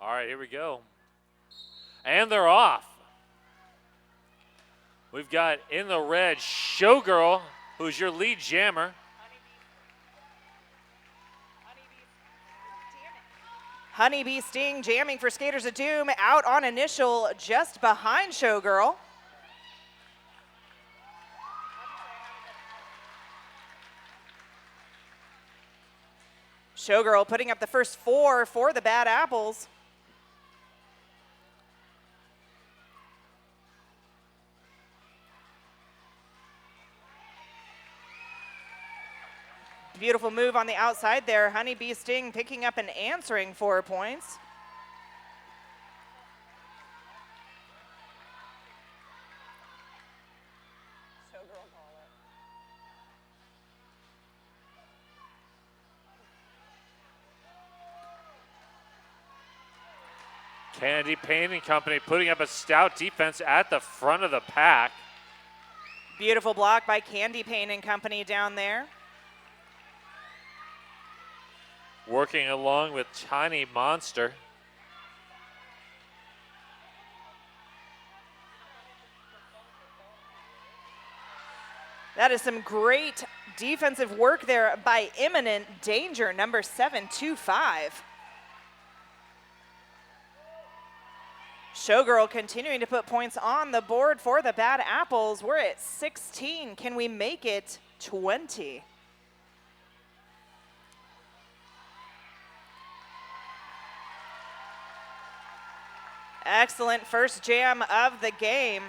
All right, here we go. And they're off. We've got in the red Showgirl, who's your lead jammer. Honeybee Sting jamming for Skaters of Doom, out on initial just behind Showgirl. Showgirl putting up the first 4 for the Bad Apples. Beautiful move on the outside there. Honeybee Sting picking up and answering 4 points. Candy Painting Company putting up a stout defense at the front of the pack. Beautiful block by Candy Painting Company down there. Working along with Tiny Monster. That is some great defensive work there by Imminent Danger, number 725. Showgirl continuing to put points on the board for the Bad Apples. We're at 16. Can we make it 20? Excellent first jam of the game.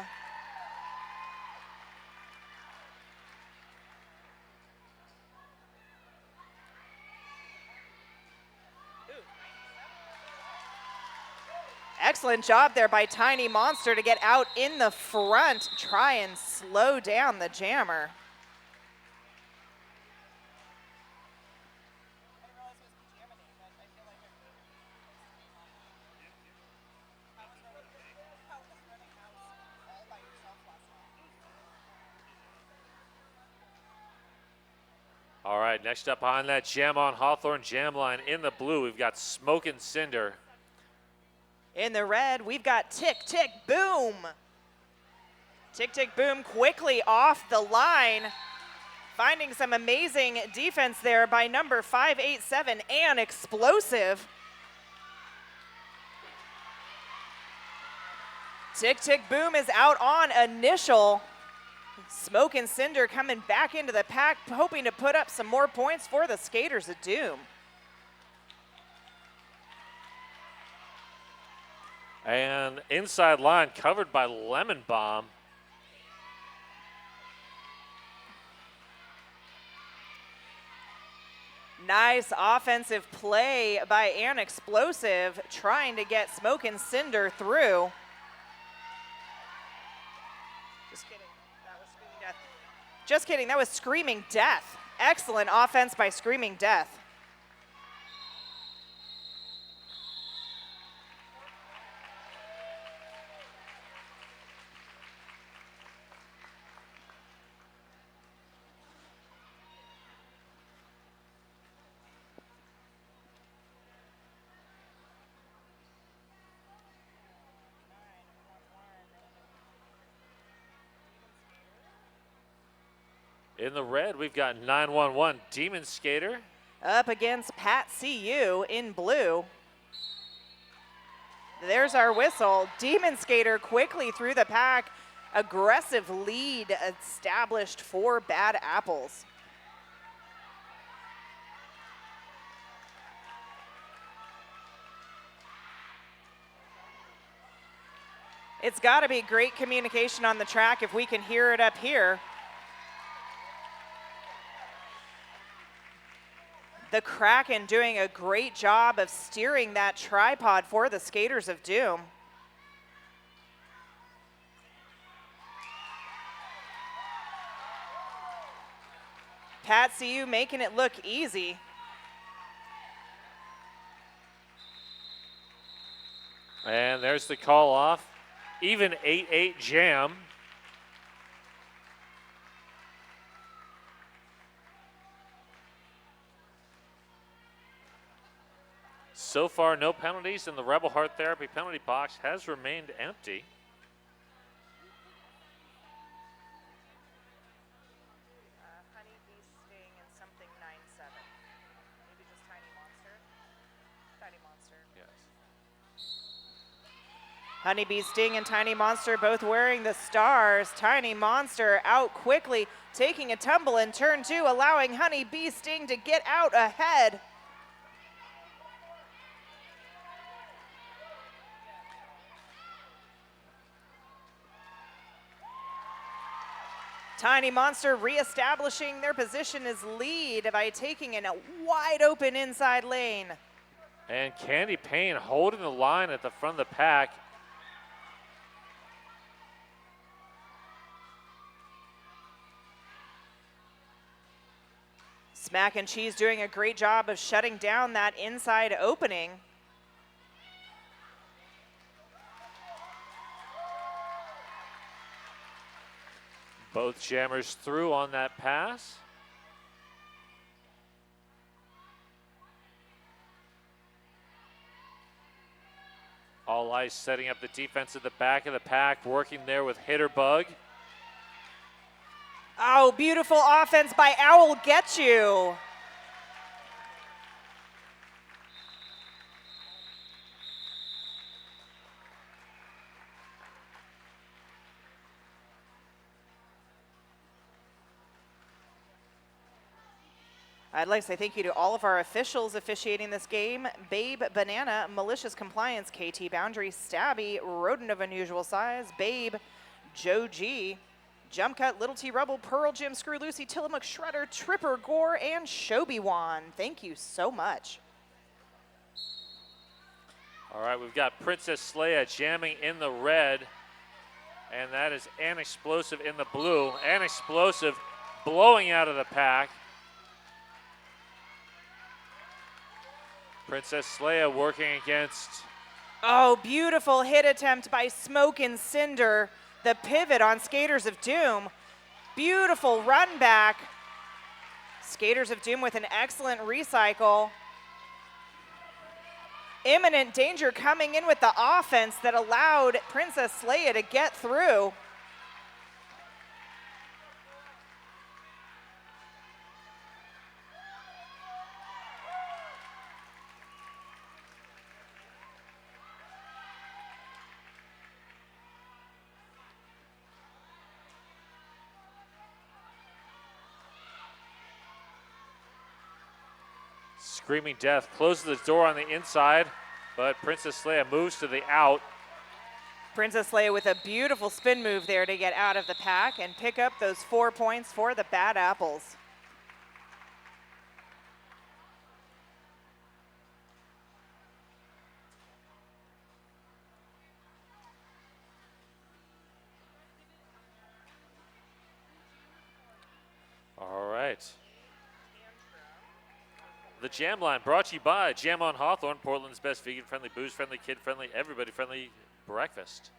Excellent job there by Tiny Monster to get out in the front, try and slow down the jammer. All right, next up on that Jam on Hawthorne jam line in the blue, we've got Smokin' Cinder. In the red, we've got Tick Tick Boom. Tick Tick Boom quickly off the line, finding some amazing defense there by number 587 and Explosive. Tick Tick Boom is out on initial. Smokin' Cinder coming back into the pack, hoping to put up some more points for the Skaters of Doom. And inside line covered by Lemon Bomb. Nice offensive play by an Explosive, trying to get Smokin' Cinder through. Just kidding, that was Screaming Death. Just kidding, that was Screaming Death. Excellent offense by Screaming Death. In the red, we've got 911 Demon Skater. Up against Pat CU in blue. There's our whistle. Demon Skater quickly through the pack. Aggressive lead established for Bad Apples. It's got to be great communication on the track if we can hear it up here. The Kraken doing a great job of steering that tripod for the Skaters of Doom. Pat CU making it look easy. And there's the call off. Even 8-8 jam. so far no penalties, and the Rebel Heart Therapy penalty box has remained empty. Honeybee Sting and something 9-7. Maybe just Tiny Monster. Tiny Monster. Yes. Honeybee Sting and Tiny Monster both wearing the stars. Tiny Monster out quickly, taking a tumble in turn 2, allowing Honeybee Sting to get out ahead. Tiny Monster reestablishing their position as lead by taking in a wide open inside lane. And Candy Payne holding the line at the front of the pack. Smack and Cheese doing a great job of shutting down that inside opening. Both jammers through on that pass. All Eyes setting up the defense at the back of the pack, working there with Hitter Bug. Oh, beautiful offense by Owl Get You. I'd like to say thank you to all of our officials officiating this game. Babe, Banana, Malicious Compliance, KT Boundary, Stabby, Rodent of Unusual Size, Babe, Joe G, Jump Cut, Little T Rebel, Pearl Jim, Screw Lucy, Tillamook Shredder, Tripper Gore, and Shobi-Wan. Thank you so much. All right, we've got Princess Leia jamming in the red, and that is An Explosive in the blue. An Explosive blowing out of the pack. Princess Leia working against. Oh, beautiful hit attempt by Smoke and Cinder. The pivot on Skaters of Doom. Beautiful run back. Skaters of Doom with an excellent recycle. Imminent danger coming in with the offense that allowed Princess Leia to get through. Screaming Death closes the door on the inside, but Princess Leia moves to the out. Princess Leia with a beautiful spin move there to get out of the pack and pick up those 4 points for the Bad Apples. All right. The Jam Line brought to you by Jam on Hawthorne, Portland's best vegan-friendly, booze-friendly, kid-friendly, everybody-friendly breakfast.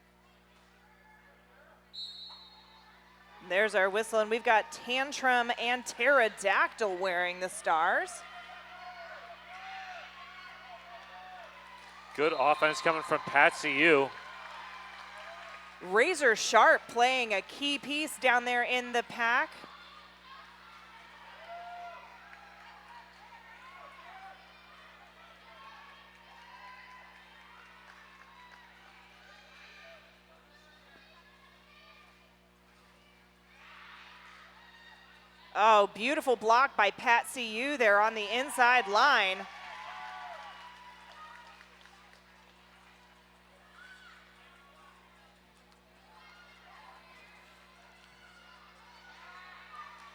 There's our whistle, and we've got Tantrum and Pterodactyl wearing the stars. Good offense coming from Patsy U. Razor Sharp playing a key piece down there in the pack. Oh, beautiful block by Pat CU there on the inside line.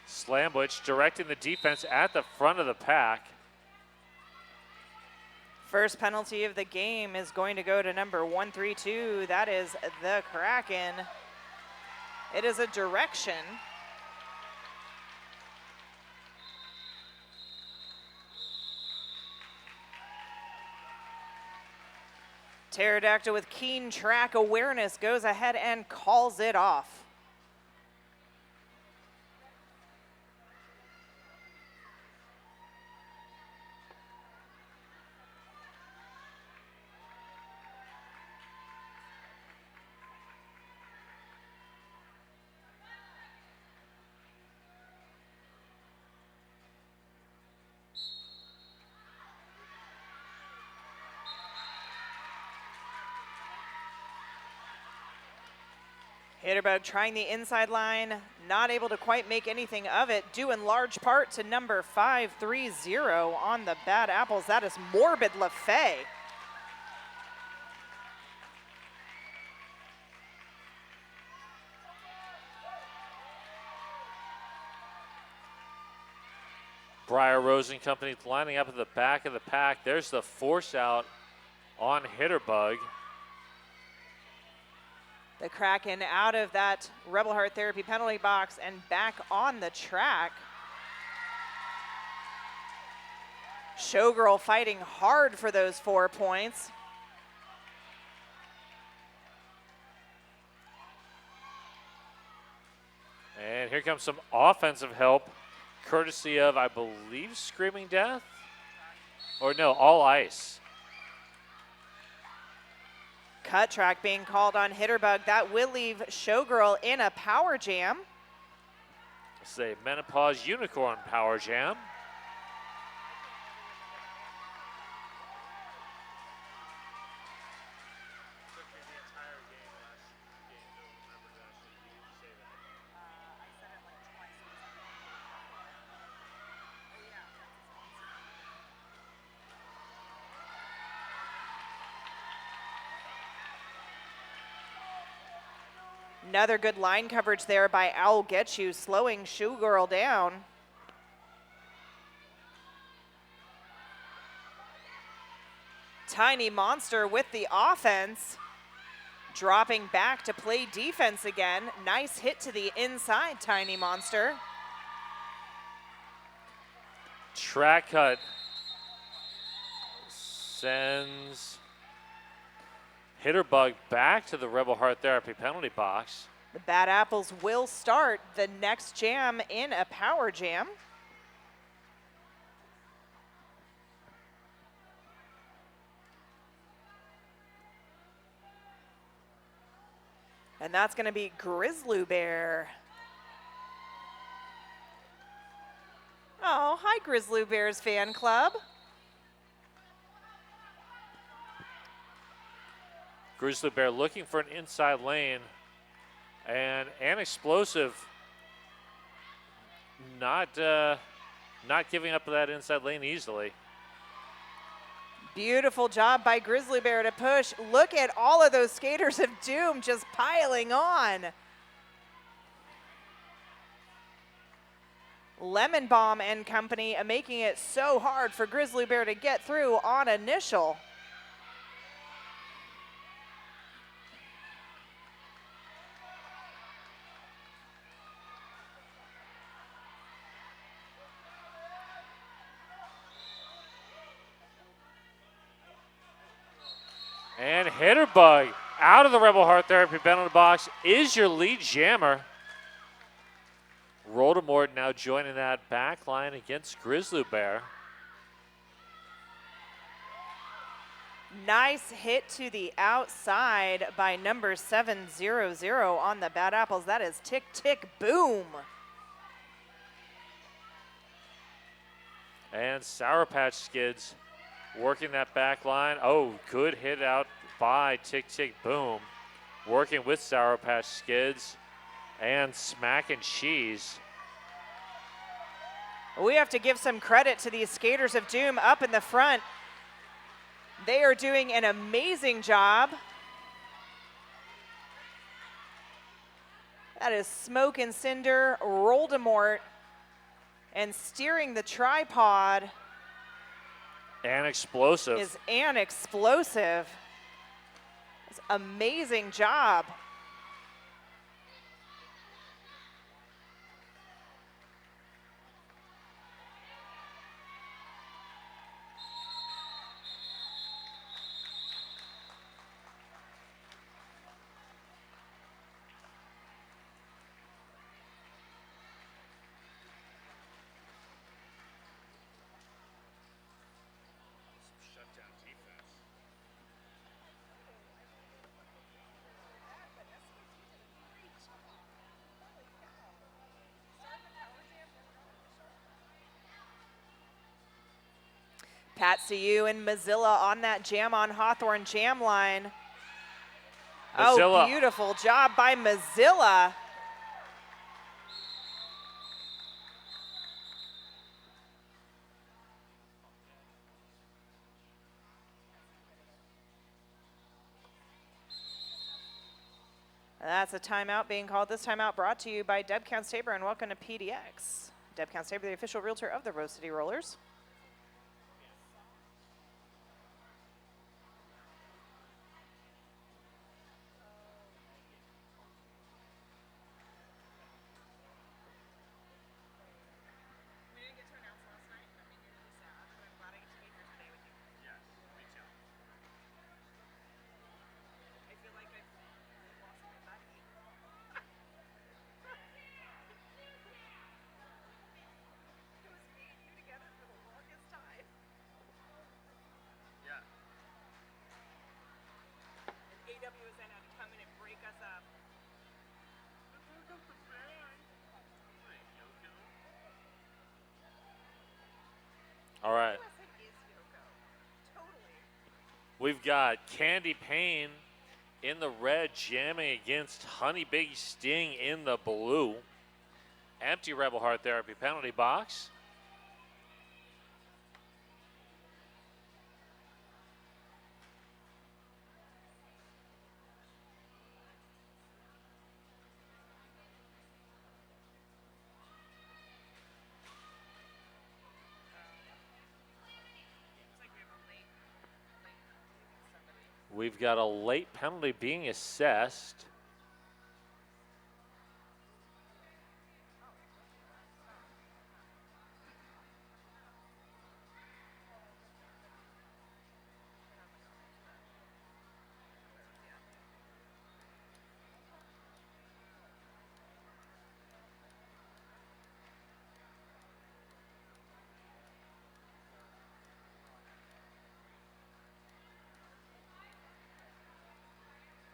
Slamwich directing the defense at the front of the pack. First penalty of the game is going to go to number 132. That is the Kraken. It is a direction. Pterodactyl with keen track awareness goes ahead and calls it off. Hitterbug trying the inside line, not able to quite make anything of it, due in large part to number 530 on the Bad Apples. That is Morbid LaFay. Briar Rose and Company lining up at the back of the pack. There's the force out on Hitterbug. The Kraken out of that Rebel Heart Therapy penalty box and back on the track. Showgirl fighting hard for those 4 points. And here comes some offensive help, courtesy of, I believe, Screaming Death? Or no, All Ice. Cut track being called on Hitterbug. That will leave Showgirl in a power jam. This is a Menopause Unicorn Power Jam. Another good line coverage there by Owl Get You, slowing Showgirl down. Tiny Monster with the offense, dropping back to play defense again. Nice hit to the inside, Tiny Monster. Track cut sends Hitterbug back to the Rebel Heart Therapy penalty box. The Bad Apples will start the next jam in a power jam. And that's going to be Grizzly Bear. Oh, hi, Grizzly Bears fan club. Grizzly Bear looking for an inside lane, and an explosive not giving up that inside lane easily. Beautiful job by Grizzly Bear to push. Look at all of those skaters of doom just piling on. Lemon Bomb and company making it so hard for Grizzly Bear to get through on initial. And Hitterbug out of the Rebel Heart Therapy penalty box is your lead jammer. Voldemort now joining that back line against Grizzly Bear. Nice hit to the outside by number 700 on the Bad Apples. That is Tick Tick Boom. And Sour Patch Skids working that back line. Oh, good hit out by Tick Tick Boom. Working with Sour Patch Skids and Smack and Cheese. We have to give some credit to these skaters of doom up in the front. They are doing an amazing job. That is Smoke and Cinder, Voldemort, and steering the tripod And explosive. is an explosive. It's amazing job. Pat CU and Mozilla on that Jam on Hawthorne jam line. Mozilla. Oh, beautiful job by Mozilla. That's a timeout being called. This timeout brought to you by Deb Counts-Tabor, and welcome to PDX. Deb Counts-Tabor, the official realtor of the Rose City Rollers. All right. We've got Candy Payne in the red jamming against Honey Big Sting in the blue. Empty Rebel Heart Therapy penalty box. We've got a late penalty being assessed.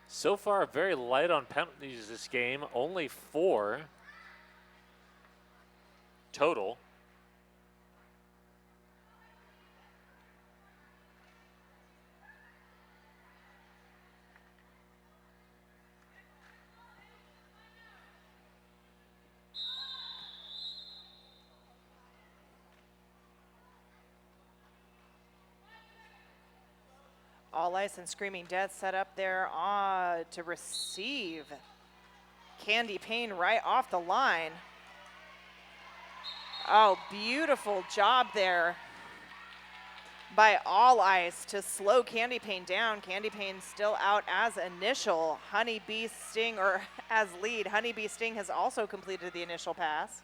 So far, very light on penalties this game, only 4 total. All Ice and Screaming Death set up there to receive Candy Payne right off the line. Oh, beautiful job there by All Ice to slow Candy Payne down. Candy Payne still out as initial. Honey Bee Sting, or as lead. Honey Bee Sting has also completed the initial pass.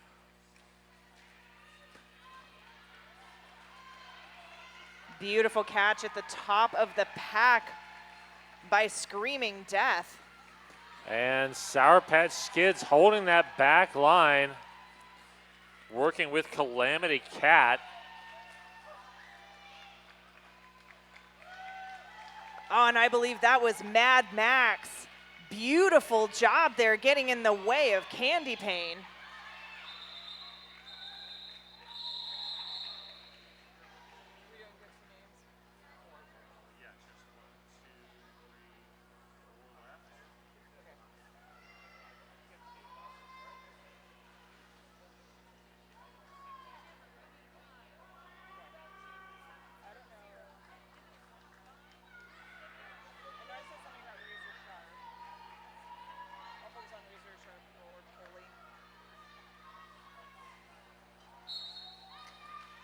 Beautiful catch at the top of the pack by Screaming Death. And Sour Patch Skids holding that back line, working with Calamity Cat. Oh, and I believe that was Mad Max. Beautiful job there, getting in the way of Candy Payne.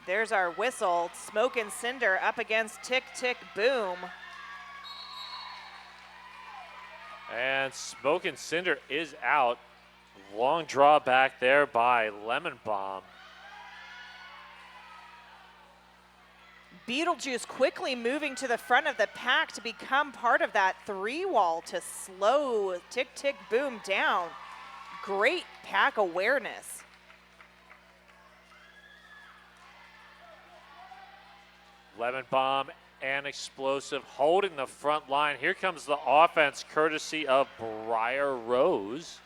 There's our whistle. Smoke and Cinder up against Tick Tick Boom. And Smoke and Cinder is out. Long draw back there by Lemon Bomb. Beetlejuice quickly moving to the front of the pack to become part of that 3-wall to slow Tick Tick Boom down. Great pack awareness. Lemon Bomb and Explosive holding the front line. Here comes the offense courtesy of Briar Rose.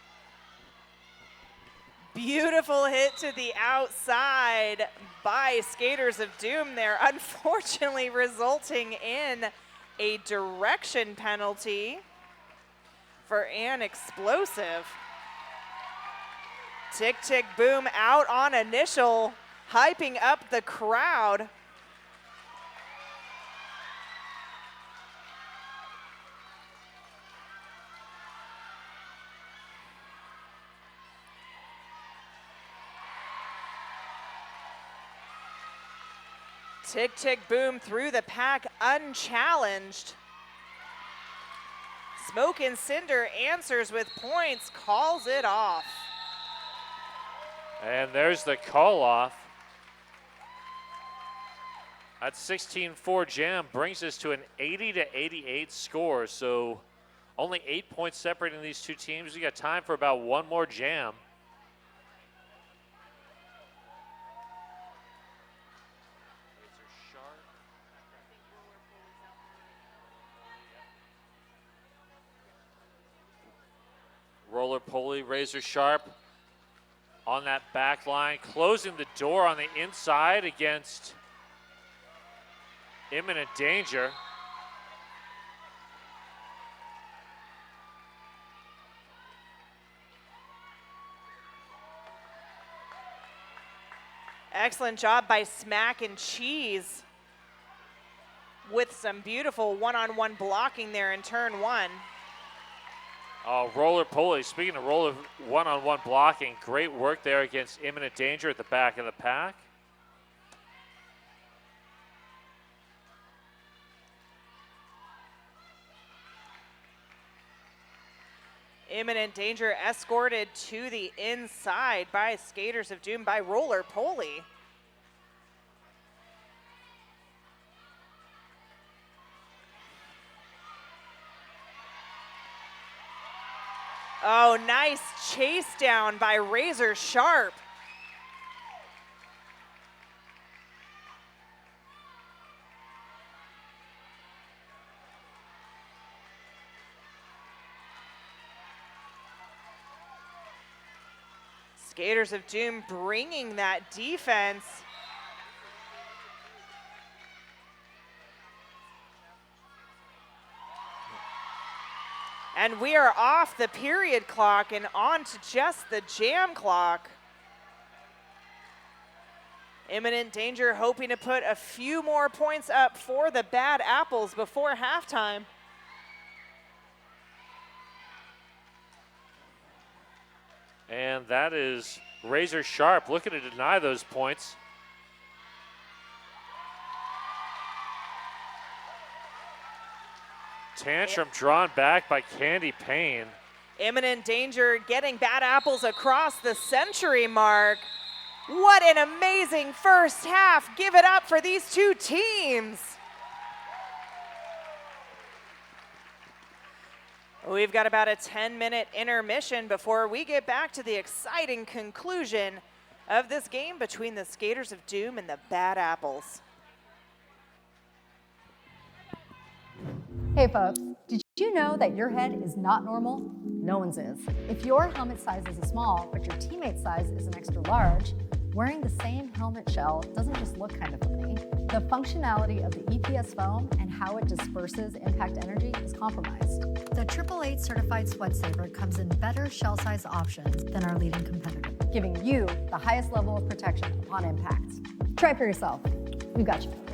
Beautiful hit to the outside by Skaters of Doom there, unfortunately resulting in a direction penalty. tougher and explosive. Tick, tick, boom out on initial, hyping up the crowd. Tick, tick, boom through the pack unchallenged. Smoke and Cinder answers with points, calls it off. And there's the call off. That 16-4 jam brings us to an 80-88 score. So only 8 points separating these two teams. We got time for about one more jam. Roller pulley, razor sharp on that back line, closing the door on the inside against imminent danger. Excellent job by Smack and Cheese with some beautiful one-on-one blocking there in turn one. Roller pulley, speaking of roller one-on-one blocking, great work there against imminent danger at the back of the pack. Imminent danger escorted to the inside by Skaters of Doom by Roller Pulley. Oh, nice chase down by Razor Sharp. Skaters of Doom bringing that defense. And we are off the period clock and on to just the jam clock. Imminent danger hoping to put a few more points up for the Bad Apples before halftime. And that is Razor Sharp looking to deny those points. Tantrum drawn back by Candy Payne. Imminent danger getting Bad Apples across the century mark. What an amazing first half. Give it up for these two teams. We've got about a 10-minute intermission before we get back to the exciting conclusion of this game between the Skaters of Doom and the Bad Apples. Hey folks, did you know that your head is not normal? No one's is. If your helmet size is a small, but your teammate's size is an extra large, wearing the same helmet shell doesn't just look kind of funny. The functionality of the EPS foam and how it disperses impact energy is compromised. The 888 certified sweat saver comes in better shell size options than our leading competitor, giving you the highest level of protection upon impact. Try it for yourself. We've got you covered.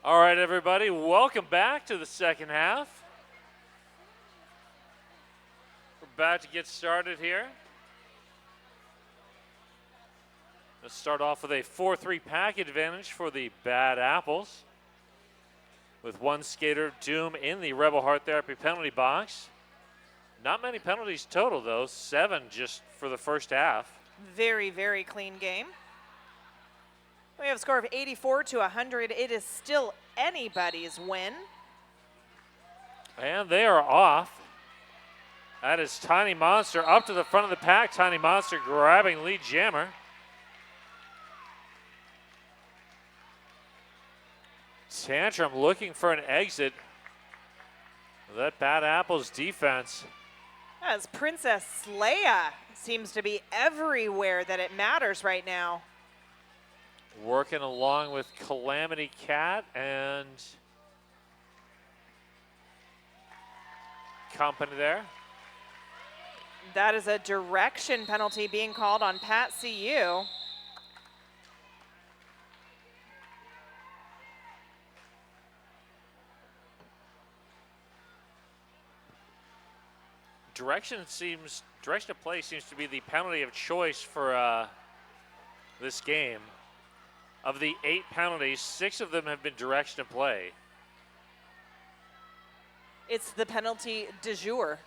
All right, everybody, welcome back to the second half. We're about to get started here. Let's start off with a 4-3 pack advantage for the Bad Apples, with one skater, Doom, in the Rebel Heart Therapy penalty box. Not many penalties total, though. 7 just for the first half. Very, very clean game. We have a score of 84 to 100. It is still anybody's win. And they are off. That is Tiny Monster up to the front of the pack. Tiny Monster grabbing lead jammer. Tantrum looking for an exit. That Bad Apples defense. As Princess Leia seems to be everywhere that it matters right now. Working along with Calamity Cat and company there. That is a direction penalty being called on Pat CU. Direction of play seems to be the penalty of choice for this game. Of the 8 penalties, 6 of them have been direction of play. It's the penalty du jour.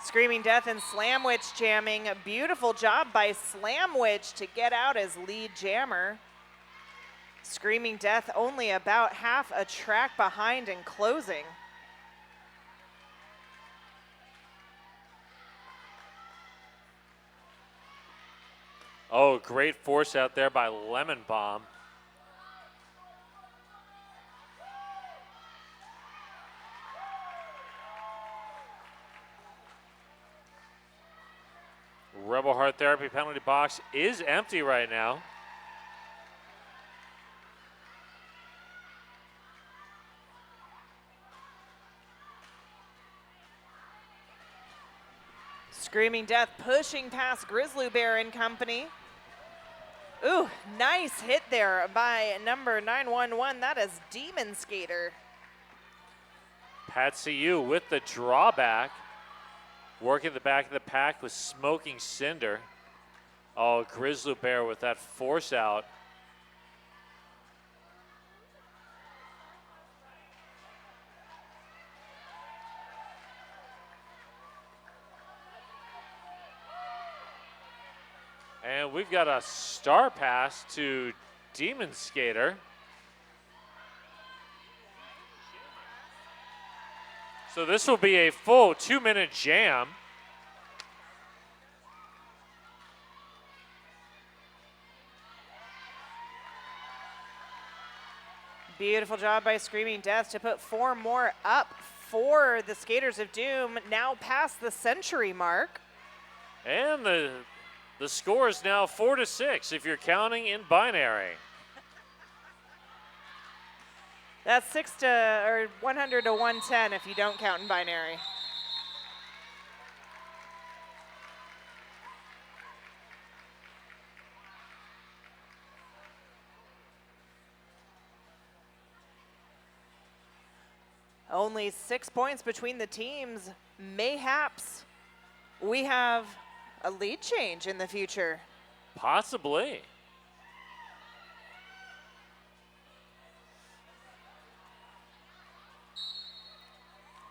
Screaming Death and Slamwich jamming. A beautiful job by Slamwich to get out as lead jammer. Screaming Death only about half a track behind and closing. Oh, great force out there by Lemon Bomb. Rebel Heart Therapy penalty box is empty right now. Screaming Death pushing past Grizzly Bear and company. Ooh, nice hit there by number 911. That is Demon Skater. Pat CU with the drawback. Working the back of the pack with Smoking Cinder. Oh, Grizzly Bear with that force out. And we've got a star pass to Demon Skater. So this will be a full 2-minute jam. Beautiful job by Screaming Death to put 4 more up for the Skaters of Doom, now past the century mark. And the score is now 4-6 if you're counting in binary. That's 100 to 110 if you don't count in binary. Only 6 points between the teams. Mayhaps we have a lead change in the future. Possibly.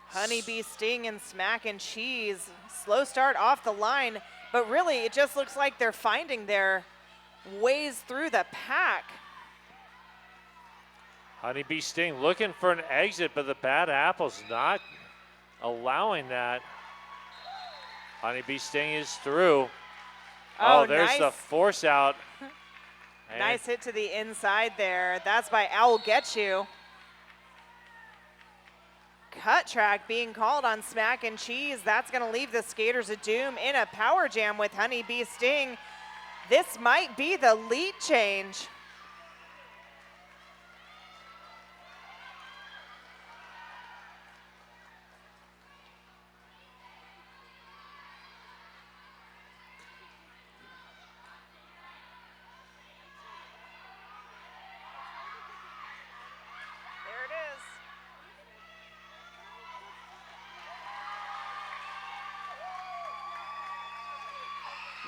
Honeybee Sting and Smack and Cheese. Slow start off the line, but really it just looks like they're finding their ways through the pack. Honeybee Sting looking for an exit, but the Bad Apples not allowing that. Honeybee Sting is through. Oh, there's nice. the force out. Nice hit to the inside there. That's by Owl Get You. Cut track being called on Smack and Cheese. That's going to leave the Skaters of Doom in a power jam with Honeybee Sting. This might be the lead change.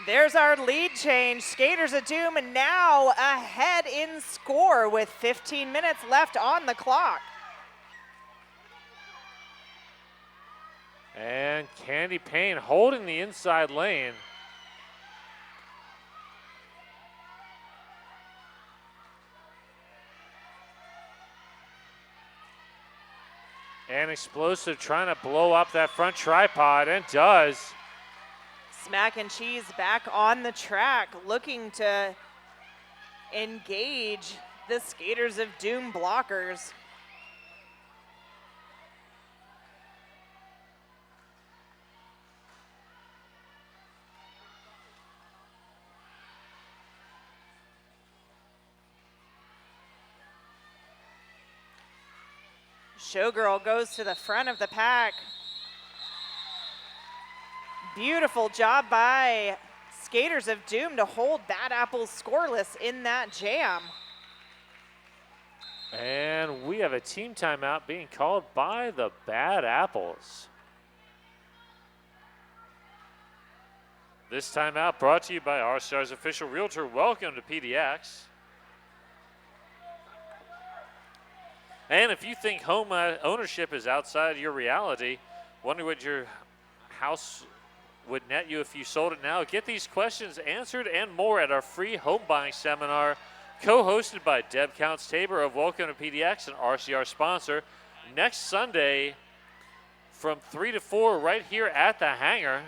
There's our lead change. Skaters of Doom now ahead in score with 15 minutes left on the clock. And Candy Payne holding the inside lane. And Explosive trying to blow up that front tripod, and does. Smack and Cheese back on the track, looking to engage the Skaters of Doom blockers. Showgirl goes to the front of the pack. Beautiful job by Skaters of Doom to hold Bad Apples scoreless in that jam. And we have a team timeout being called by the Bad Apples. This timeout brought to you by R-Star's official realtor. Welcome to PDX. And if you think home ownership is outside your reality, wonder what your house would net you if you sold it now, get these questions answered and more at our free home buying seminar, co-hosted by Deb Counts-Tabor of Welcome to PDX, an RCR sponsor, next Sunday from 3 to 4 right here at the hangar.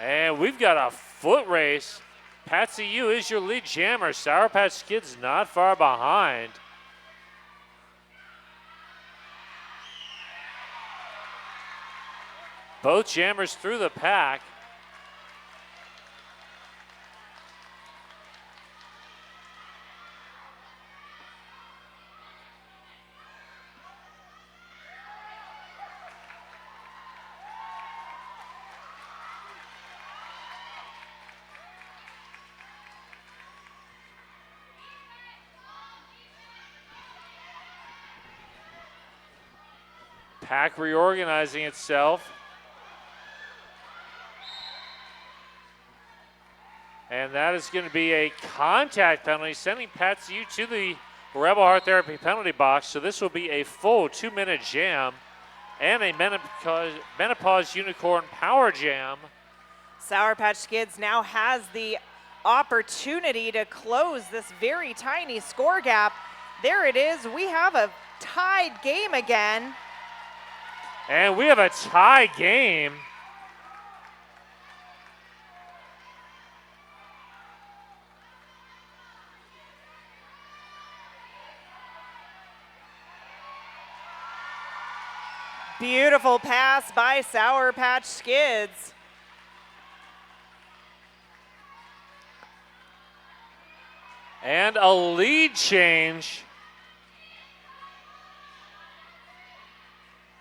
And we've got a foot race. Patsy U is your lead jammer. Sour Patch Kids not far behind. Both jammers through the pack. Pack reorganizing itself. And that is going to be a contact penalty, sending Patsy U to the Rebel Heart Therapy penalty box. So this will be a full 2-minute jam and a Menopause Unicorn Power Jam. Sour Patch Kids now has the opportunity to close this very tiny score gap. There it is. We have a tied game again. And we have a tie game. Beautiful pass by Sour Patch Skids. And a lead change.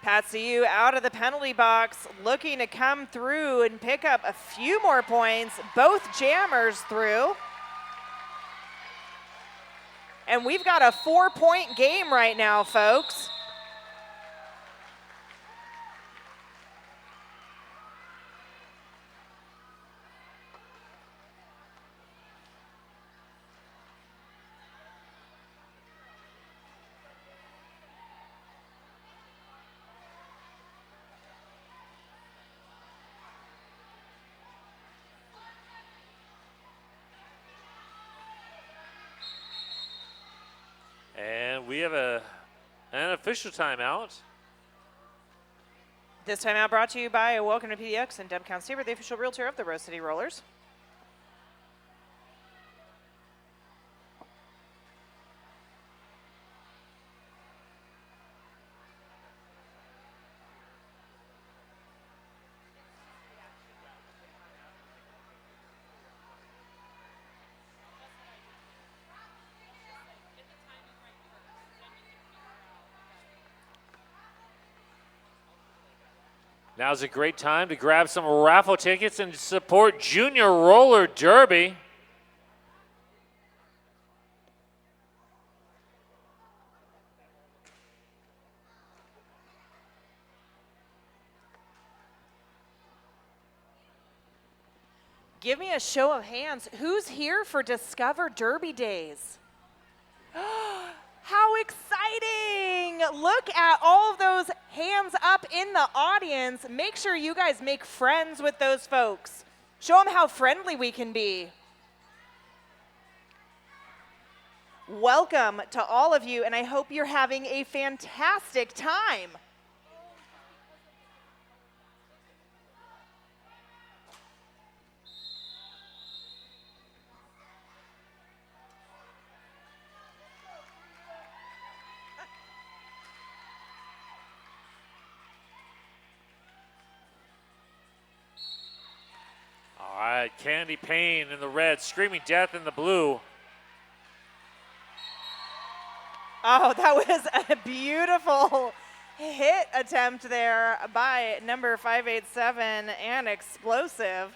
Patsy U out of the penalty box, looking to come through and pick up a few more points. Both jammers through. And we've got a 4-point game right now, folks. And we have an official timeout. This time out brought to you by Welcome to PDX and Deb Count-Seaver, the official realtor of the Rose City Rollers. Now's a great time to grab some raffle tickets and support Junior Roller Derby. Give me a show of hands. Who's here for Discover Derby Days? How exciting! Look at all of those hands up in the audience. Make sure you guys make friends with those folks. Show them how friendly we can be. Welcome to all of you, and I hope you're having a fantastic time. All right, Candy Payne in the red, Screaming Death in the blue. Oh, that was a beautiful hit attempt there by number 587 and Explosive.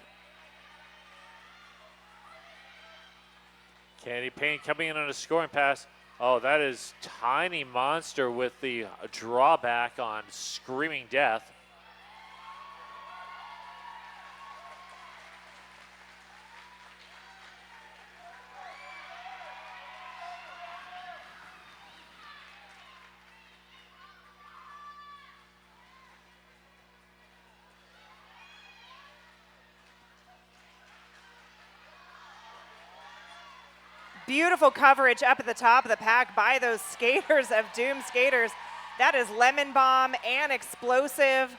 Candy Payne coming in on a scoring pass. Oh, that is Tiny Monster with the drawback on Screaming Death. Beautiful coverage up at the top of the pack by those skaters of Doom skaters. That is Lemon Bomb and Explosive.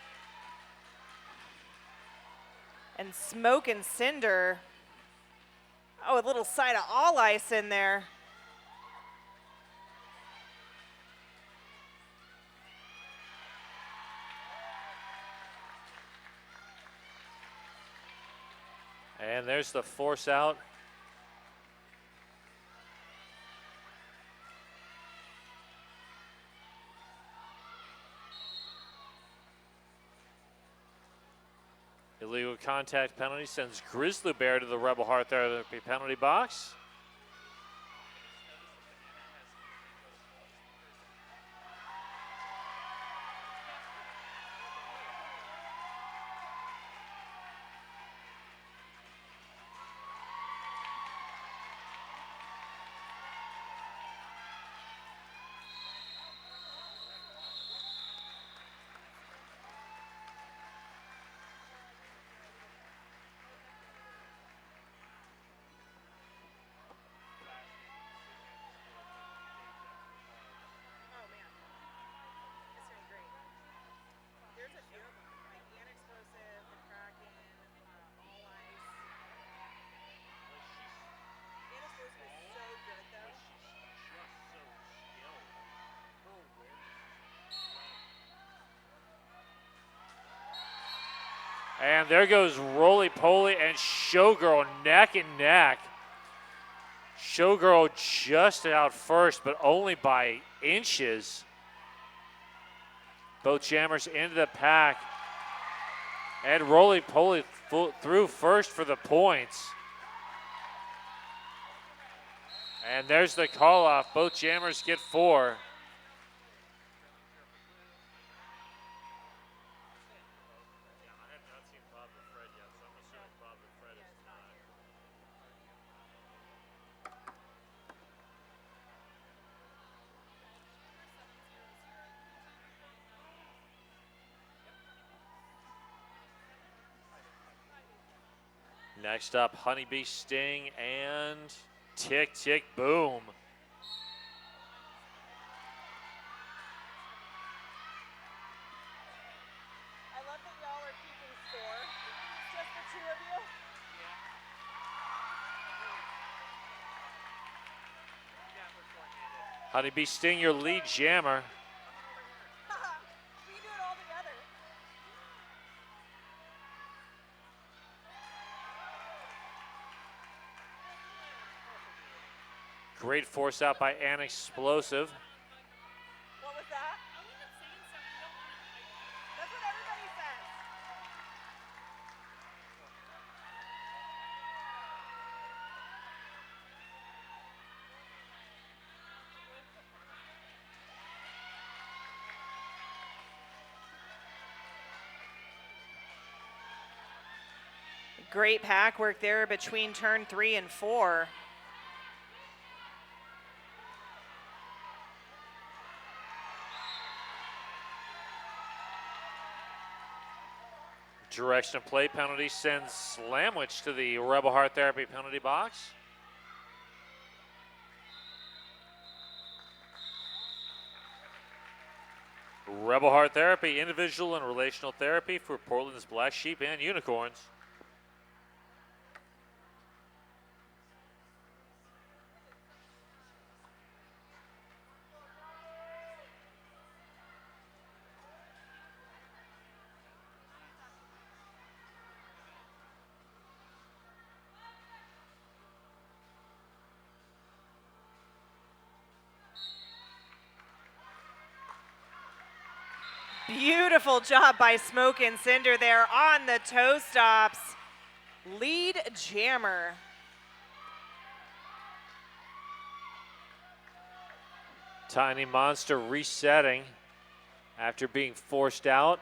And Smoke and Cinder. Oh, a little side of all ice in there. And there's the force out. Illegal contact penalty sends Grizzly Bear to the Rebel Heart Therapy penalty box. And there goes Roly Poly and Showgirl neck and neck. Showgirl just out first, but only by inches. Both jammers into the pack. And Roly Poly through first for the points. And there's the call off. Both jammers get 4. Next up, Honeybee Sting and Tick Tick Boom. I Honeybee Sting, your lead jammer. We do it all together. Great force out by Ann Explosive. What was that? That's what everybody says. Great pack work there between turn 3 and 4. Direction of play penalty sends Slamwich to the Rebel Heart Therapy penalty box. Rebel Heart Therapy, individual and relational therapy for Portland's Black Sheep and Unicorns. Beautiful job by Smoke and Cinder there on the toe stops. Lead jammer. Tiny Monster resetting after being forced out.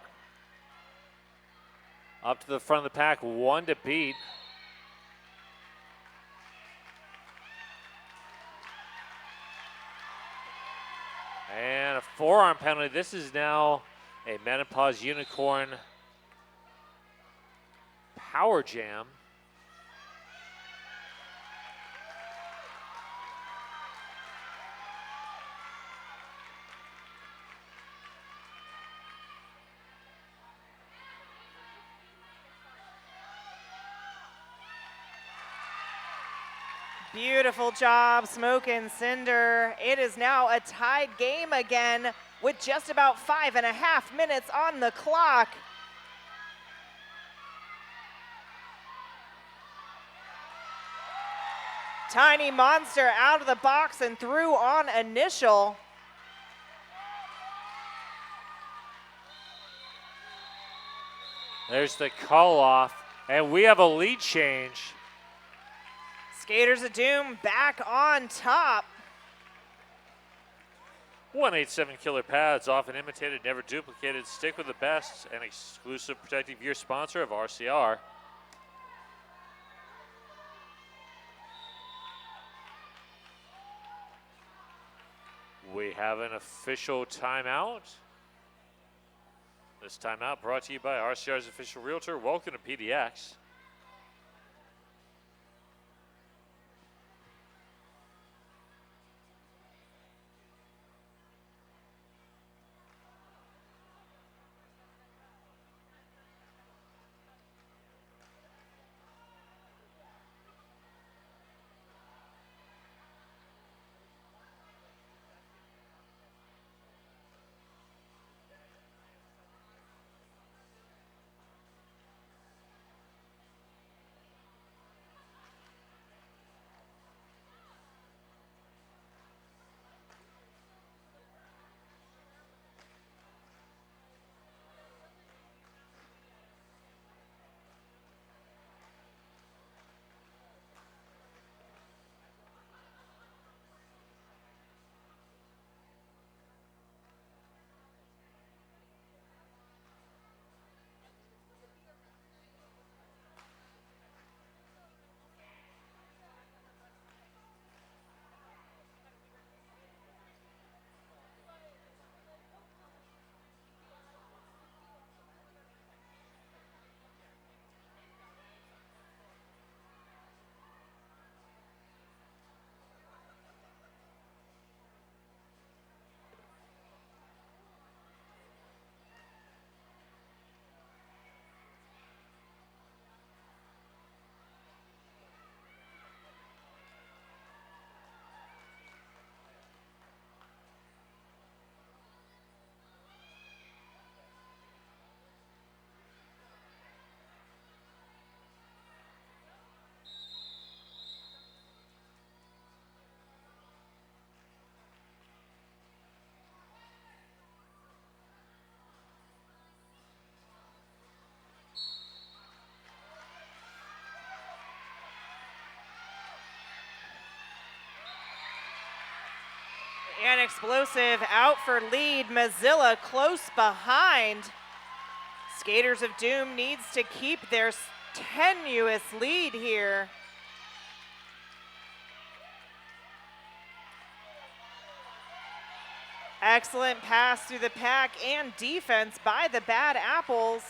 Up to the front of the pack, 1 to beat. And a forearm penalty. This is now a Menopause Unicorn power jam. Beautiful job, Smoke and Cinder. It is now a tied game again with just about 5.5 minutes on the clock. Tiny Monster out of the box and through on initial. There's the call off, and we have a lead change. Skaters of Doom back on top. 187 Killer Pads, often imitated, never duplicated. Stick with the best, an exclusive protective gear sponsor of RCR. We have an official timeout. This timeout brought to you by RCR's official realtor. Welcome to PDX. And explosive out for lead. Mozilla close behind. Skaters of Doom needs to keep their tenuous lead here. Excellent pass through the pack and defense by the Bad Apples.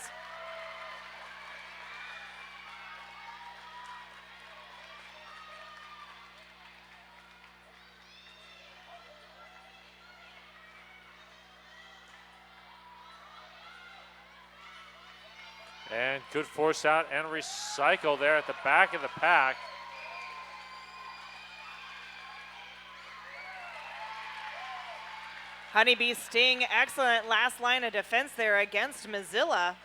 And good force out and recycle there at the back of the pack. Honeybee Sting, excellent last line of defense there against Mozilla.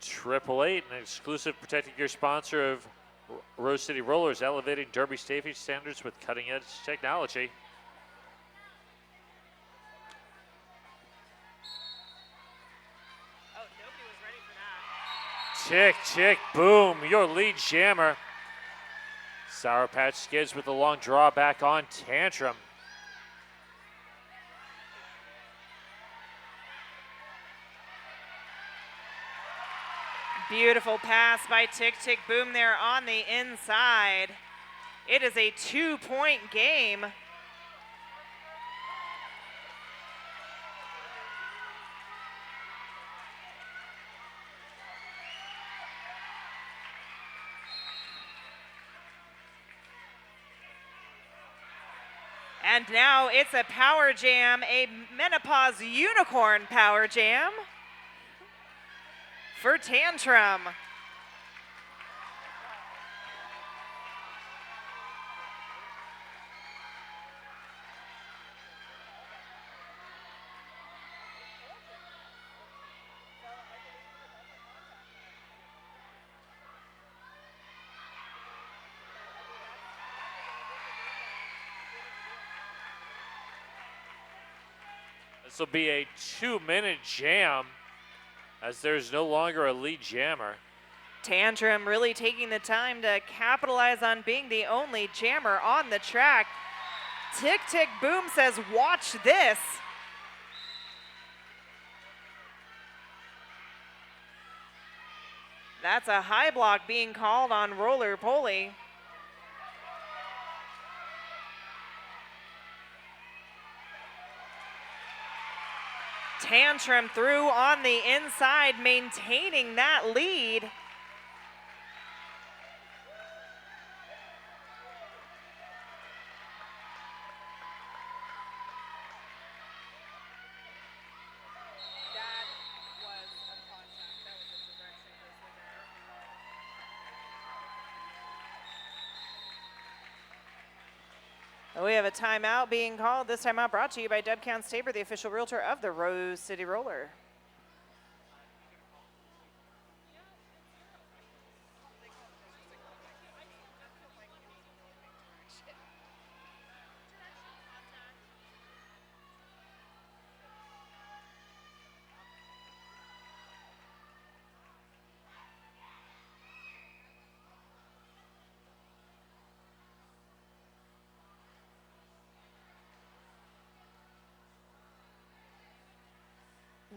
Triple Eight, an exclusive protected gear sponsor of Rose City Rollers, elevating derby safety standards with cutting-edge technology. Oh, nobody was ready for that. Tick, tick, boom, your lead jammer. Sour Patch Skids with the long drawback on Tantrum. Beautiful pass by Tick Tick Boom there on the inside. It is a 2-point game. And now it's a power jam, a menopause unicorn power jam for Tantrum. This will be a 2-minute jam as there's no longer a lead jammer. Tantrum really taking the time to capitalize on being the only jammer on the track. Tick Tick Boom says, watch this. That's a high block being called on Roller Poly. Tantrum through on the inside, maintaining that lead. We have a timeout being called. This timeout brought to you by Deb Tabor, the official realtor of the Rose City Roller.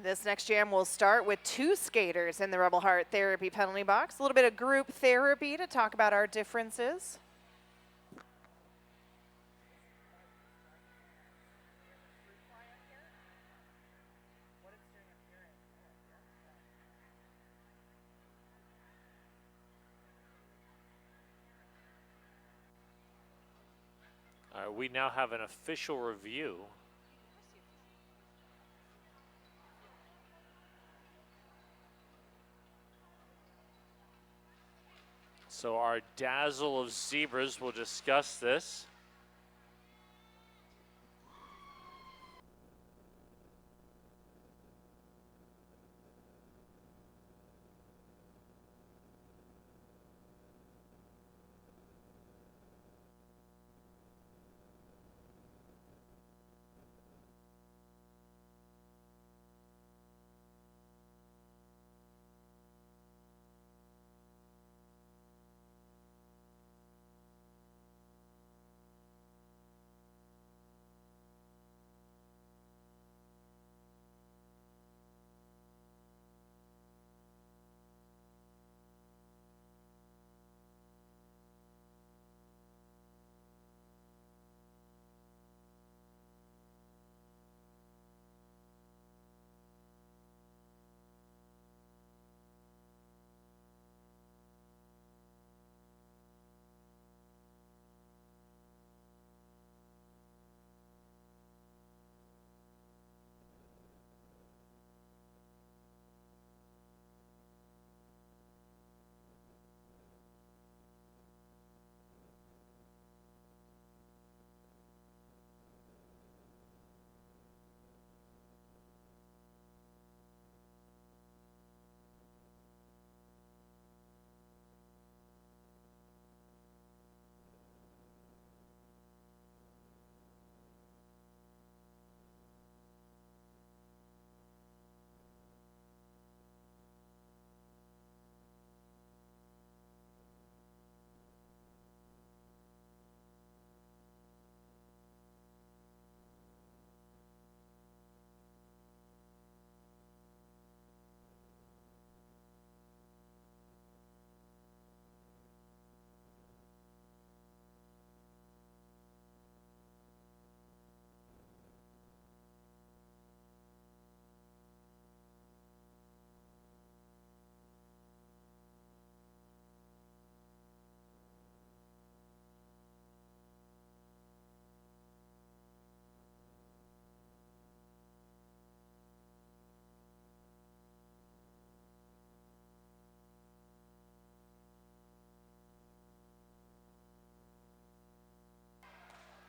This next jam will start with 2 skaters in the Rebel Heart Therapy penalty box. A little bit of group therapy to talk about our differences. All right, we now have an official review. So our dazzle of zebras will discuss this.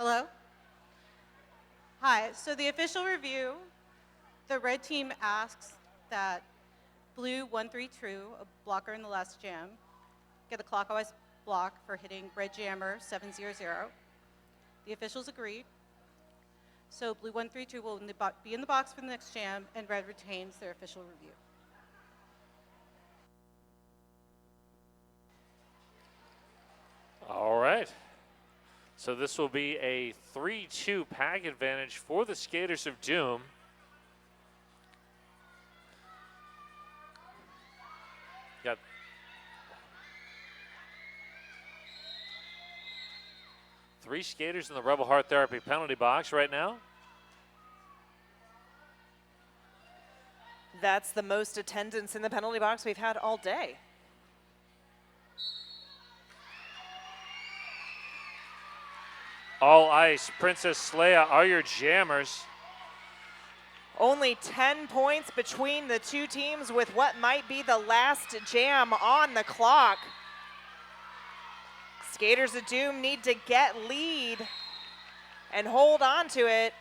Hello? Hi, so the official review, the red team asks that blue 1-3 true, a blocker in the last jam, get a clockwise block for hitting red jammer 7-0-0. The officials agreed. So blue 1-3 true will be in the box for the next jam, and red retains their official review. All right. So this will be a 3-2 pack advantage for the Skaters of Doom. Got three skaters in the Rebel Heart Therapy penalty box right now. That's the most attendance in the penalty box we've had all day. All ice, Princess Leia are your jammers. Only 10 points between the two teams with what might be the last jam on the clock. Skaters of Doom need to get lead and hold on to it.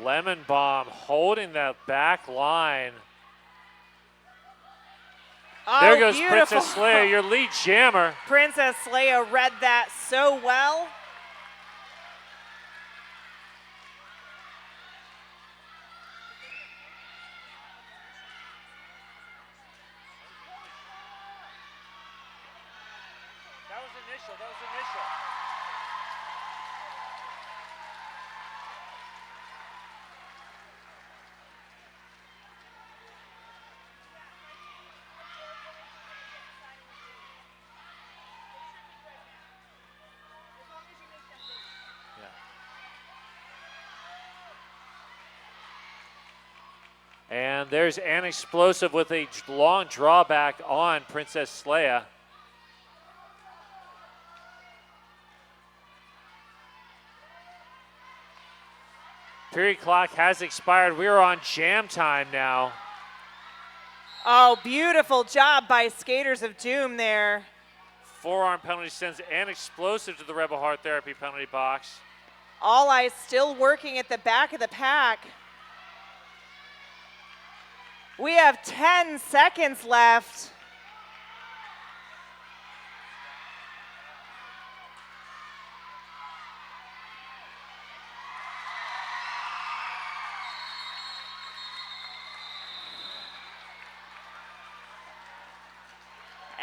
Lemon Bomb holding that back line. Oh, there goes beautiful. Princess Leia, your lead jammer. Princess Leia read that so well. That was initial, that was initial. And there's an explosive with a long drawback on Princess Leia. Period clock has expired. We are on jam time now. Oh, beautiful job by Skaters of Doom there. Forearm penalty sends an explosive to the Rebel Heart Therapy penalty box. All Eyes still working at the back of the pack. We have 10 seconds left.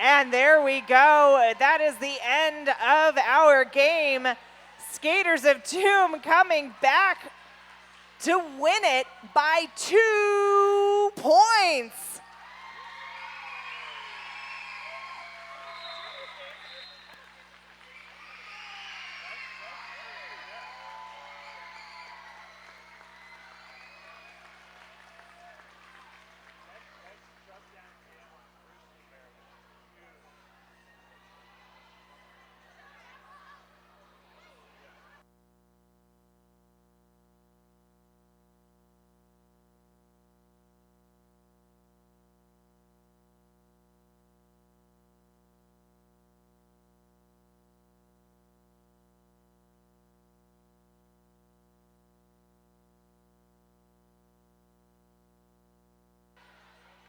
And there we go. That is the end of our game. Skaters of Doom coming back to win it by 2 points.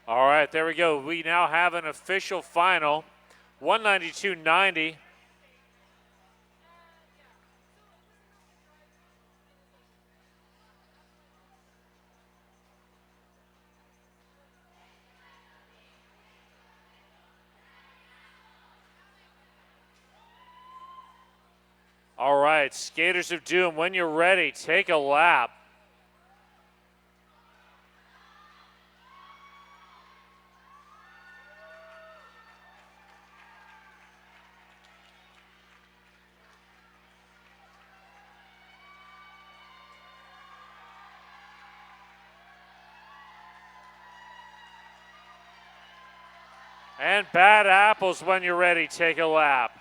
All right, there we go. We now have an official final, 192.90. All right, Skaters of Doom, when you're ready, take a lap. And Bad Apples, when you're ready, take a lap.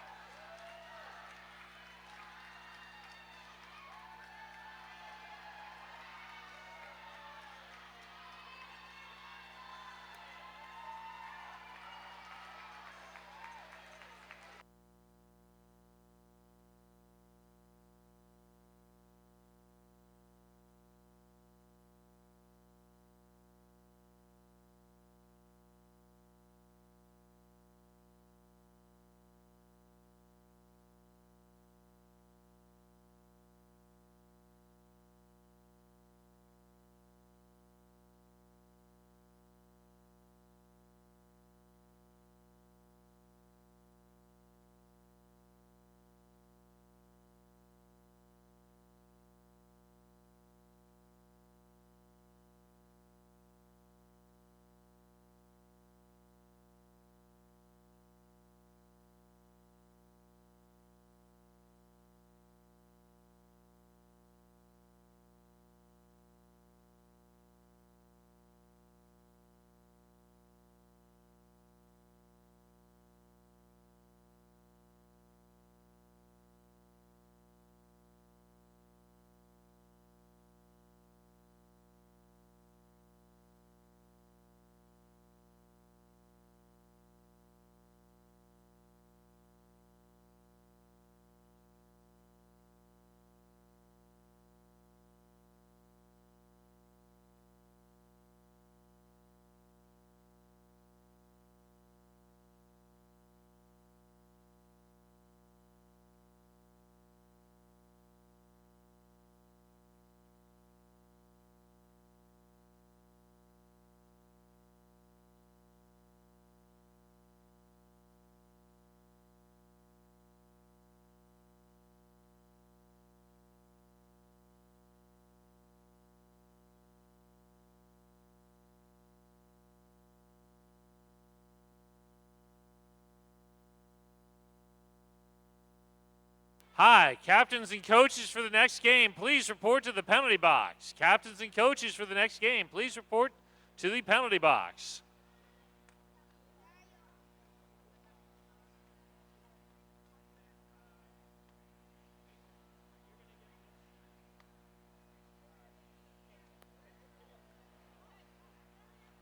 Hi, captains and coaches for the next game, please report to the penalty box. Captains and coaches for the next game, please report to the penalty box.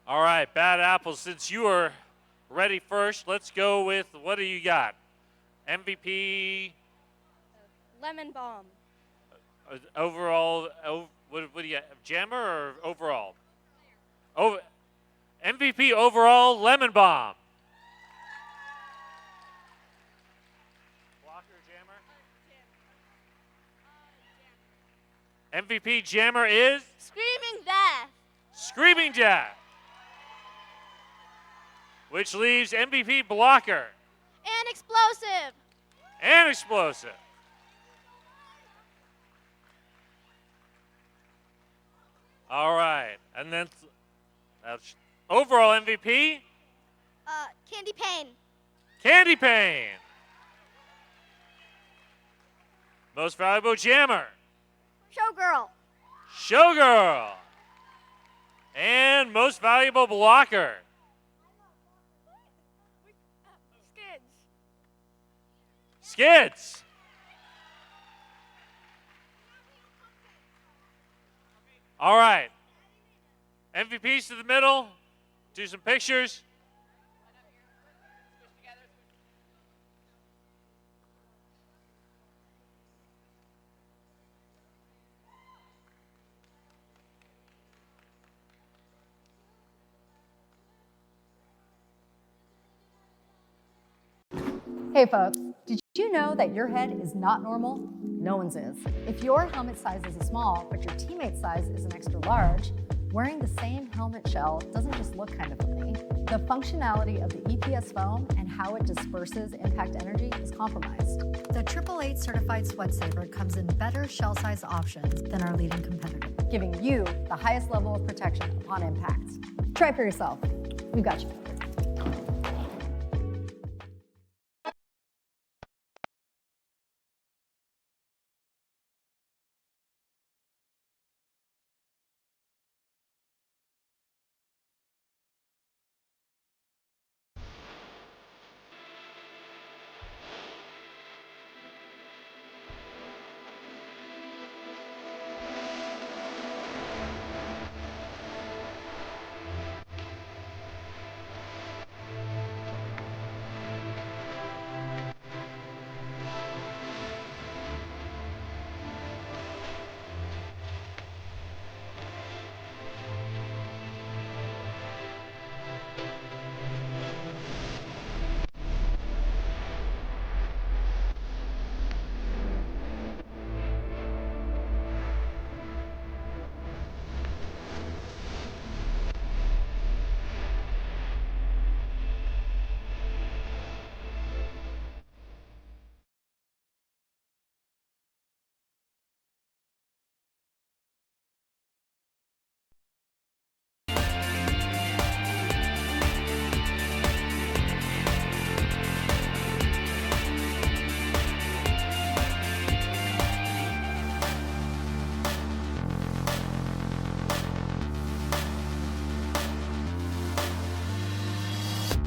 All right, Bad Apple, since you are ready first, let's go with, what do you got? MVP, Lemon bomb. overall, what do you got, jammer or overall? MVP overall, Lemon Bomb. Blocker, jammer? MVP jammer is? Screaming death. Screaming Death. Which leaves MVP blocker. And explosive. And explosive. All right, and then that's overall MVP, Candy pane. Candy Pane. Most valuable jammer, Showgirl. Showgirl. And most valuable blocker, Skids. Skids. All right. MVPs to the middle. Do some pictures. Hey folks, did you know that your head is not normal? No one's is. If your helmet size is a small, but your teammate size is an extra large, wearing the same helmet shell doesn't just look kind of funny. The functionality of the EPS foam and how it disperses impact energy is compromised. The 888 certified sweat saver comes in better shell size options than our leading competitor. Giving you the highest level of protection upon impact. Try it for yourself. We've got you.